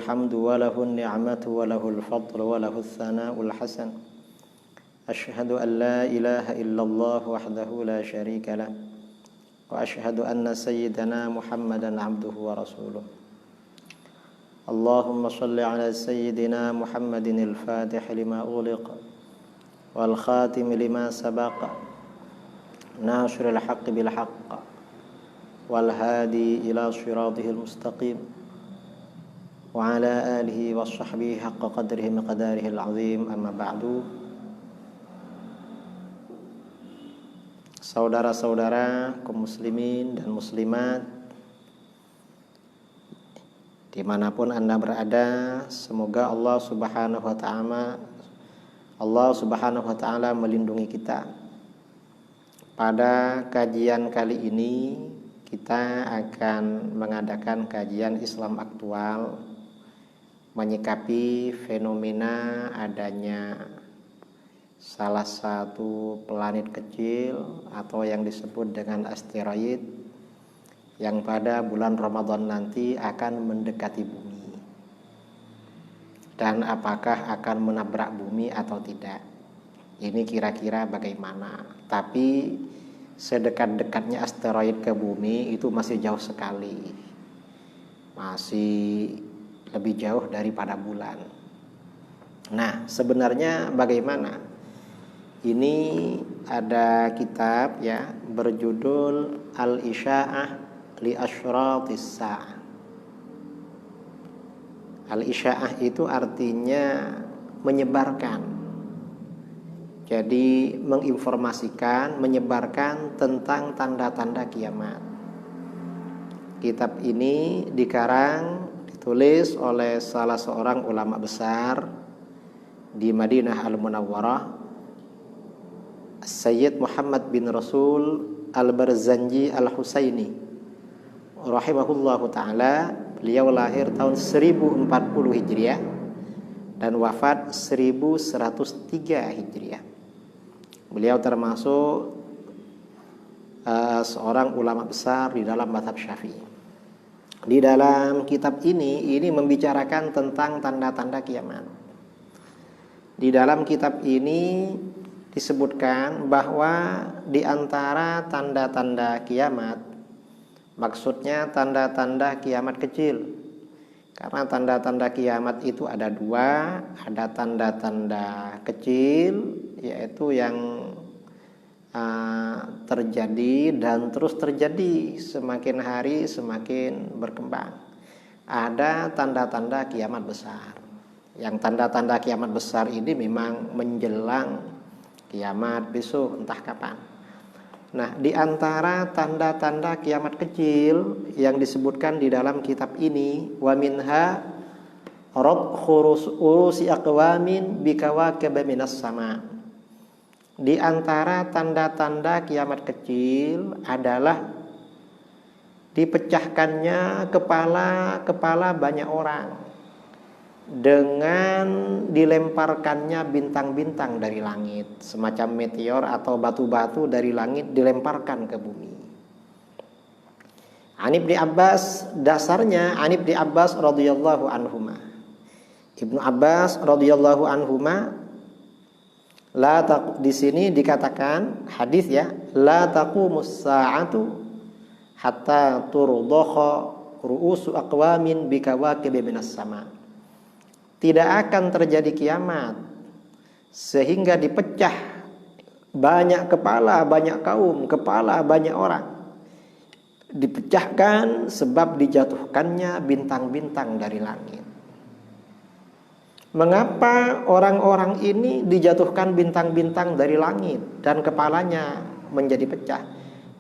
الحمد وله النعمة وله الفضل وله الثناء الحسن أشهد أن لا إله إلا الله وحده لا شريك له وأشهد أن سيدنا محمدا عبده ورسوله اللهم صل على سيدنا محمد الفاتح لما أغلق والخاتم لما سبق ناصر الحق بالحق والهادي إلى صراطه المستقيم وعلى آله وصحبه حق قدره مقداره العظيم أما بعد. Saudara-saudara kaum muslimin dan muslimat dimanapun Anda berada, semoga Allah Subhanahu wa Ta'ala melindungi kita. Pada kajian kali ini kita akan mengadakan kajian Islam aktual, menyikapi fenomena adanya salah satu planet kecil atau yang disebut dengan asteroid yang pada bulan Ramadan nanti akan mendekati bumi, dan apakah akan menabrak bumi atau tidak. Ini kira-kira bagaimana. Tapi sedekat-dekatnya asteroid ke bumi itu masih jauh sekali, masih lebih jauh daripada bulan. Nah, sebenarnya bagaimana? Ini ada kitab ya berjudul Al-Isya'ah li Asyratis Sa'ah. Al-Isya'ah itu artinya menyebarkan. Jadi menginformasikan, menyebarkan tentang tanda-tanda kiamat. Kitab ini ditulis oleh salah seorang ulama besar di Madinah Al-Munawwarah, Sayyid Muhammad bin Rasul Al-Barzanji Al-Husaini rahimahullahu ta'ala. Beliau lahir tahun 1040 Hijriah dan wafat 1103 Hijriah. Beliau termasuk seorang ulama besar di dalam mazhab Syafi'i. Di dalam kitab ini membicarakan tentang tanda-tanda kiamat. Di dalam kitab ini disebutkan bahwa di antara tanda-tanda kiamat, maksudnya tanda-tanda kiamat kecil. Karena tanda-tanda kiamat itu ada dua, ada tanda-tanda kecil, yaitu yang terjadi dan terus terjadi, semakin hari semakin berkembang. Ada tanda-tanda kiamat besar. Yang tanda-tanda kiamat besar ini memang menjelang kiamat besok entah kapan. Nah, di antara tanda-tanda kiamat kecil yang disebutkan di dalam kitab ini, wa minha urusi aqwamin bikawakib minas sama. Di antara tanda-tanda kiamat kecil adalah dipecahkannya kepala banyak orang dengan dilemparkannya bintang-bintang dari langit, semacam meteor atau batu-batu dari langit dilemparkan ke bumi. An Ibnu Abbas, dasarnya An Ibnu Abbas radhiyallahu anhuma. Ibnu Abbas radhiyallahu anhuma, di sini dikatakan hadis ya, la taqumus sa'atu hatta turdakha ru'usu aqwamin bikawakib minas sama. Tidak akan terjadi kiamat sehingga dipecah banyak kepala, banyak kaum, kepala banyak orang. Dipecahkan sebab dijatuhkannya bintang-bintang dari langit. Mengapa orang-orang ini dijatuhkan bintang-bintang dari langit dan kepalanya menjadi pecah?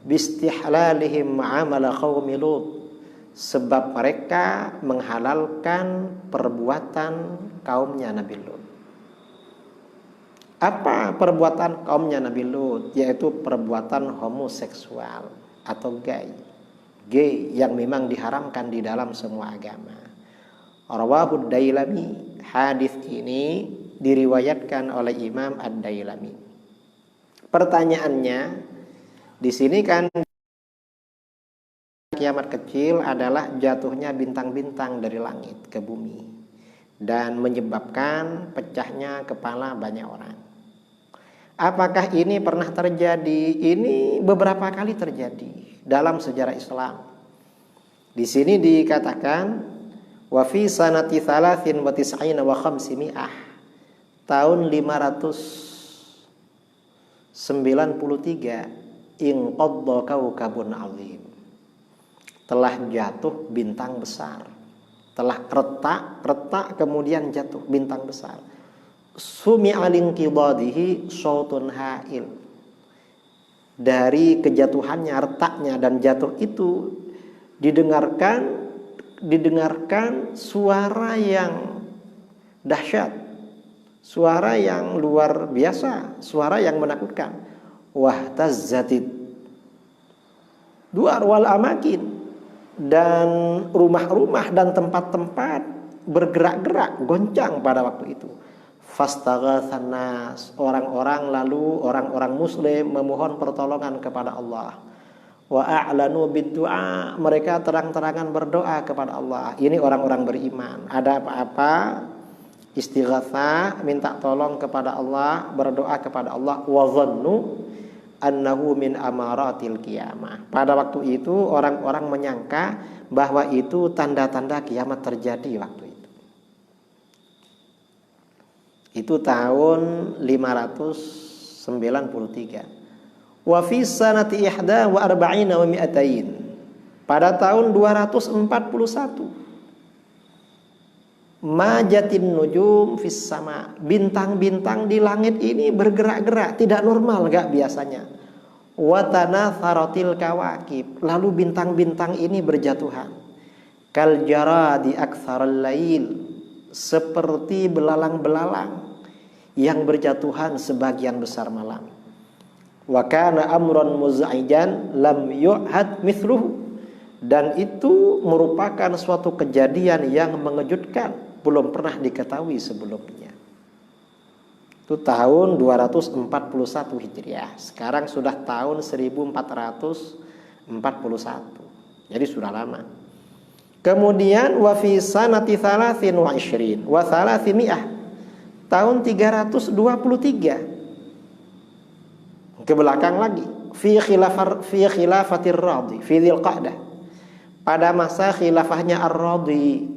Bistihlalihim ma'amala qaumi Lut. Sebab mereka menghalalkan perbuatan kaumnya Nabi Lut. Apa perbuatan kaumnya Nabi Lut? Yaitu perbuatan homoseksual atau gay yang memang diharamkan di dalam semua agama. Rawahu Dailami. Hadis ini diriwayatkan oleh Imam Ad-Dailami. Pertanyaannya, di sini kan kiamat kecil adalah jatuhnya bintang-bintang dari langit ke bumi dan menyebabkan pecahnya kepala banyak orang. Apakah ini pernah terjadi? Ini beberapa kali terjadi dalam sejarah Islam. Di sini dikatakan wa fi sanati 93 wa 500 tahun 593 inqadda kaukabun azim, telah jatuh bintang besar, telah retak kemudian jatuh bintang besar. Sumi'a linqidadihi sautun ha'il, dari kejatuhannya, retaknya dan jatuh itu didengarkan suara yang dahsyat, suara yang luar biasa, suara yang menakutkan. Wahtazzatid duar wal amakin, dan rumah-rumah dan tempat-tempat bergerak-gerak, goncang pada waktu itu. Fastaghatsan nas, orang-orang muslim memohon pertolongan kepada Allah. Wa a'lanu bid-du'a, mereka terang-terangan berdoa kepada Allah. Ini orang-orang beriman. Ada apa-apa istighatsah, minta tolong kepada Allah, berdoa kepada Allah. Wa dhannu annahu min amaratil qiyamah. Pada waktu itu orang-orang menyangka bahwa itu tanda-tanda kiamat terjadi waktu itu. Itu tahun 593. Wa fi sanati 41 wa 200, pada tahun 241 majatin nujum fis sama, bintang-bintang di langit ini bergerak-gerak, tidak normal, gak biasanya. Wa tanatharatil kawakib, lalu bintang-bintang ini berjatuhan. Kal jaradi aktsaral lail, seperti belalang-belalang yang berjatuhan sebagian besar malam. Wa kana amran muzaijan lam yu'had mithluhu, dan itu merupakan suatu kejadian yang mengejutkan, belum pernah diketahui sebelumnya. Itu tahun 241 Hijriah. Sekarang sudah tahun 1441. Jadi sudah lama. Kemudian wa fi sanati 23 wa 300, tahun 323 ke belakang lagi, fi khilafatir Radi fi Dzulqa'dah, pada masa khilafahnya Ar-Radi,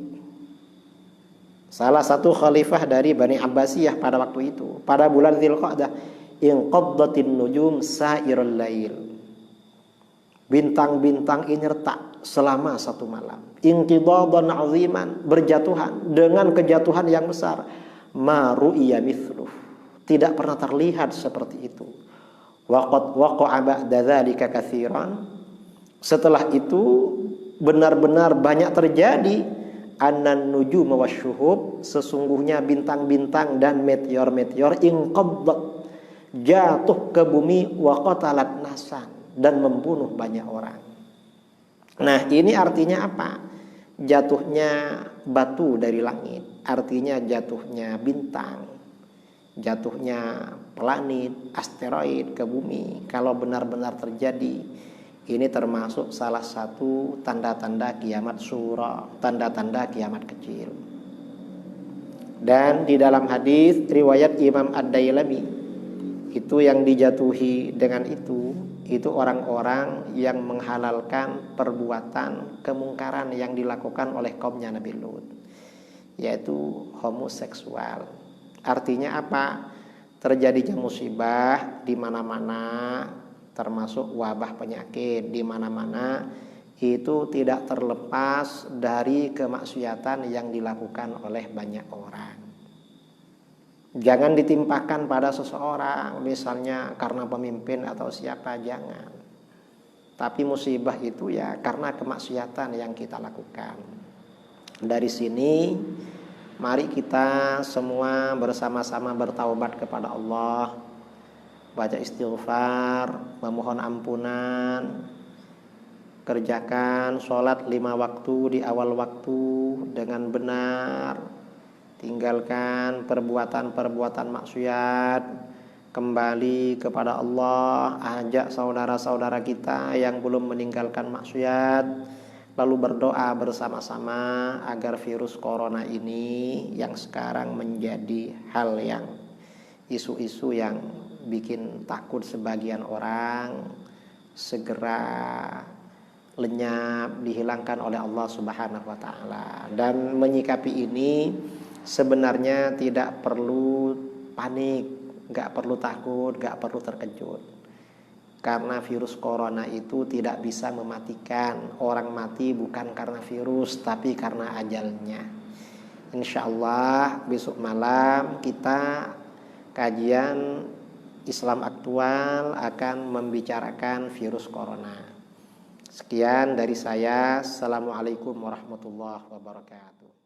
salah satu khalifah dari Bani Abbasiyah pada waktu itu. Pada bulan Dzulqa'dah, inqaddatin nujum sa'irul lail, bintang-bintang ini retak selama satu malam. Inqidadan 'aziman, berjatuhan dengan kejatuhan yang besar. Ma ru'iya mithluh, tidak pernah terlihat seperti itu. Waqad waqa'a ba'da dzalika katsiran, setelah itu benar-benar banyak terjadi. Annan nujum wasyuhub, sesungguhnya bintang-bintang dan meteor-meteor inqaddat, jatuh ke bumi, wa qatalat nasan, dan membunuh banyak orang. Nah, ini artinya apa? Jatuhnya batu dari langit, artinya jatuhnya bintang, jatuhnya planet, asteroid ke bumi. Kalau benar-benar terjadi, ini termasuk salah satu tanda-tanda kiamat sura, tanda-tanda kiamat kecil. Dan di dalam hadis riwayat Imam Ad-Dailami, itu yang dijatuhi dengan itu orang-orang yang menghalalkan perbuatan kemungkaran yang dilakukan oleh kaumnya Nabi Lut, yaitu homoseksual. Artinya apa? Terjadinya musibah di mana-mana, termasuk wabah penyakit di mana-mana, itu tidak terlepas dari kemaksiatan yang dilakukan oleh banyak orang. Jangan ditimpakan pada seseorang, misalnya karena pemimpin atau siapa, jangan. Tapi musibah itu ya karena kemaksiatan yang kita lakukan. Dari sini mari kita semua bersama-sama bertaubat kepada Allah, baca istighfar, memohon ampunan, kerjakan sholat 5 waktu di awal waktu dengan benar, tinggalkan perbuatan-perbuatan maksiat, kembali kepada Allah, ajak saudara-saudara kita yang belum meninggalkan maksiat, lalu berdoa bersama-sama agar virus corona ini yang sekarang menjadi hal yang isu-isu yang bikin takut sebagian orang segera lenyap, dihilangkan oleh Allah Subhanahu wa taala. Dan menyikapi ini sebenarnya tidak perlu panik, gak perlu takut, gak perlu terkejut. Karena virus corona itu tidak bisa mematikan. Orang mati bukan karena virus, tapi karena ajalnya. Insya Allah besok malam kita kajian Islam aktual akan membicarakan virus corona. Sekian dari saya. Assalamualaikum warahmatullahi wabarakatuh.